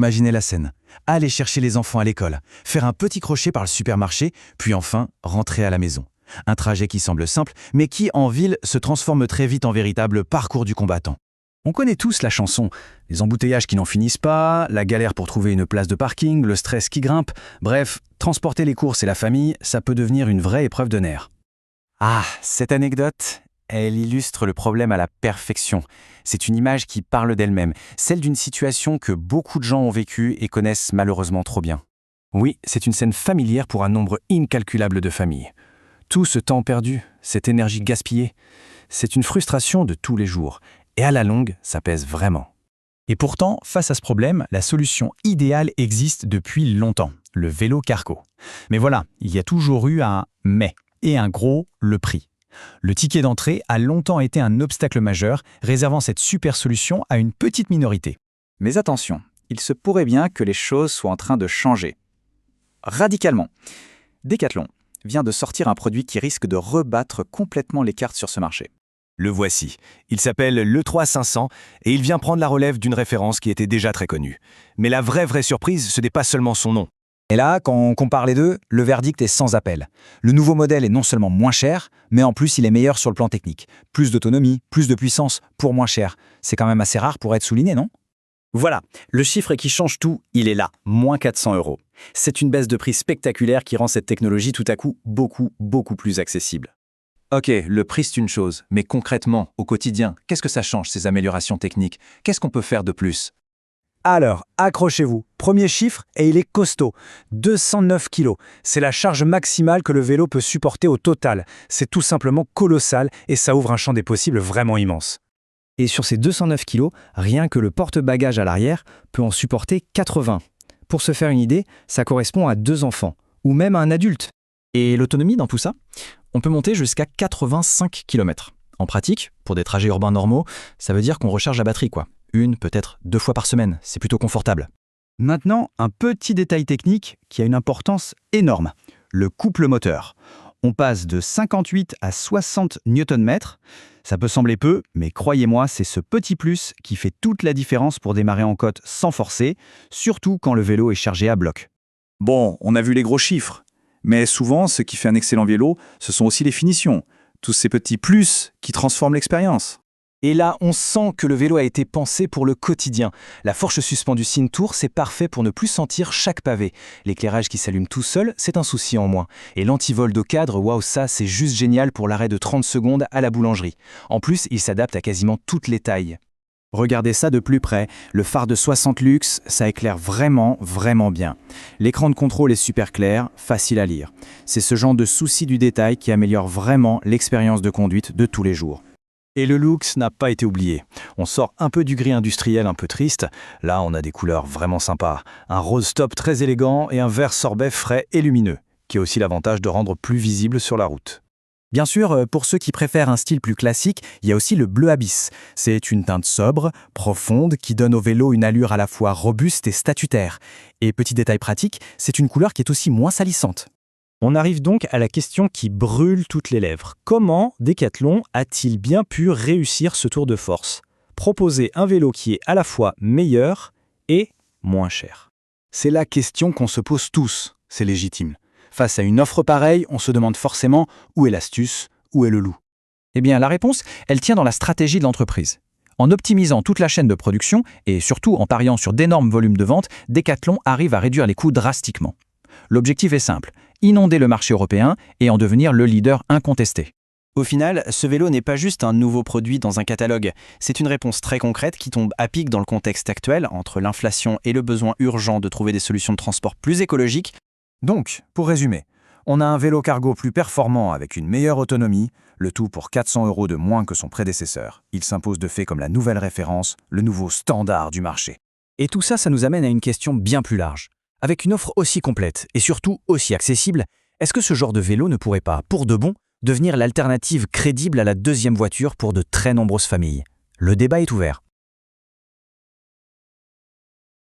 Imaginez la scène. Aller chercher les enfants à l'école, faire un petit crochet par le supermarché, puis enfin rentrer à la maison. Un trajet qui semble simple, mais qui, en ville, se transforme très vite en véritable parcours du combattant. On connaît tous la chanson. Les embouteillages qui n'en finissent pas, la galère pour trouver une place de parking, le stress qui grimpe. Bref, transporter les courses et la famille, ça peut devenir une vraie épreuve de nerfs. Ah, cette anecdote, elle illustre le problème à la perfection. C'est une image qui parle d'elle-même, celle d'une situation que beaucoup de gens ont vécue et connaissent malheureusement trop bien. Oui, c'est une scène familière pour un nombre incalculable de familles. Tout ce temps perdu, cette énergie gaspillée, c'est une frustration de tous les jours. Et à la longue, ça pèse vraiment. Et pourtant, face à ce problème, la solution idéale existe depuis longtemps, le vélo cargo. Mais voilà, il y a toujours eu un « mais » et un gros « le prix ». Le ticket d'entrée a longtemps été un obstacle majeur, réservant cette super solution à une petite minorité. Mais attention, il se pourrait bien que les choses soient en train de changer. Radicalement. Decathlon vient de sortir un produit qui risque de rebattre complètement les cartes sur ce marché. Le voici. Il s'appelle l'E3 500 et il vient prendre la relève d'une référence qui était déjà très connue. Mais la vraie surprise, ce n'est pas seulement son nom. Et là, quand on compare les deux, le verdict est sans appel. Le nouveau modèle est non seulement moins cher, mais en plus il est meilleur sur le plan technique. Plus d'autonomie, plus de puissance, pour moins cher. C'est quand même assez rare pour être souligné, non ? Voilà, le chiffre qui change tout, il est là, moins 400 €. C'est une baisse de prix spectaculaire qui rend cette technologie tout à coup beaucoup plus accessible. Ok, le prix c'est une chose, mais concrètement, au quotidien, qu'est-ce que ça change ces améliorations techniques? Qu'est-ce qu'on peut faire de plus? Alors, accrochez-vous. Premier chiffre, et il est costaud. 209 kg. C'est la charge maximale que le vélo peut supporter au total. C'est tout simplement colossal et ça ouvre un champ des possibles vraiment immense. Et sur ces 209 kg, rien que le porte-bagages à l'arrière peut en supporter 80. Pour se faire une idée, ça correspond à 2 enfants, ou même à un adulte. Et l'autonomie dans tout ça? On peut monter jusqu'à 85 km. En pratique, pour des trajets urbains normaux, ça veut dire qu'on recharge la batterie, quoi. 1, peut-être 2 fois par semaine, c'est plutôt confortable. Maintenant, un petit détail technique qui a une importance énorme. Le couple moteur. On passe de 58 à 60 Nm. Ça peut sembler peu, mais croyez-moi, c'est ce petit plus qui fait toute la différence pour démarrer en côte sans forcer, surtout quand le vélo est chargé à bloc. Bon, on a vu les gros chiffres. Mais souvent, ce qui fait un excellent vélo, ce sont aussi les finitions. Tous ces petits plus qui transforment l'expérience. Et là, on sent que le vélo a été pensé pour le quotidien. La fourche suspendue Cintour, c'est parfait pour ne plus sentir chaque pavé. L'éclairage qui s'allume tout seul, c'est un souci en moins. Et l'antivol de cadre, waouh, ça, c'est juste génial pour l'arrêt de 30 secondes à la boulangerie. En plus, il s'adapte à quasiment toutes les tailles. Regardez ça de plus près, le phare de 60 luxe, ça éclaire vraiment bien. L'écran de contrôle est super clair, facile à lire. C'est ce genre de souci du détail qui améliore vraiment l'expérience de conduite de tous les jours. Et le looks n'a pas été oublié. On sort un peu du gris industriel un peu triste. Là, on a des couleurs vraiment sympas. Un rose top très élégant et un vert sorbet frais et lumineux, qui a aussi l'avantage de rendre plus visible sur la route. Bien sûr, pour ceux qui préfèrent un style plus classique, il y a aussi le bleu abyss. C'est une teinte sobre, profonde, qui donne au vélo une allure à la fois robuste et statutaire. Et petit détail pratique, c'est une couleur qui est aussi moins salissante. On arrive donc à la question qui brûle toutes les lèvres. Comment Decathlon a-t-il bien pu réussir ce tour de force? Proposer un vélo qui est à la fois meilleur et moins cher. C'est la question qu'on se pose tous, c'est légitime. Face à une offre pareille, on se demande forcément où est l'astuce, où est le loup. Eh bien, la réponse, elle tient dans la stratégie de l'entreprise. En optimisant toute la chaîne de production et surtout en pariant sur d'énormes volumes de vente, Decathlon arrive à réduire les coûts drastiquement. L'objectif est simple, inonder le marché européen et en devenir le leader incontesté. Au final, ce vélo n'est pas juste un nouveau produit dans un catalogue, c'est une réponse très concrète qui tombe à pic dans le contexte actuel entre l'inflation et le besoin urgent de trouver des solutions de transport plus écologiques. Donc, pour résumer, on a un vélo cargo plus performant avec une meilleure autonomie, le tout pour 400 € de moins que son prédécesseur. Il s'impose de fait comme la nouvelle référence, le nouveau standard du marché. Et tout ça, ça nous amène à une question bien plus large. Avec une offre aussi complète et surtout aussi accessible, est-ce que ce genre de vélo ne pourrait pas, pour de bon, devenir l'alternative crédible à la deuxième voiture pour de très nombreuses familles? Le débat est ouvert.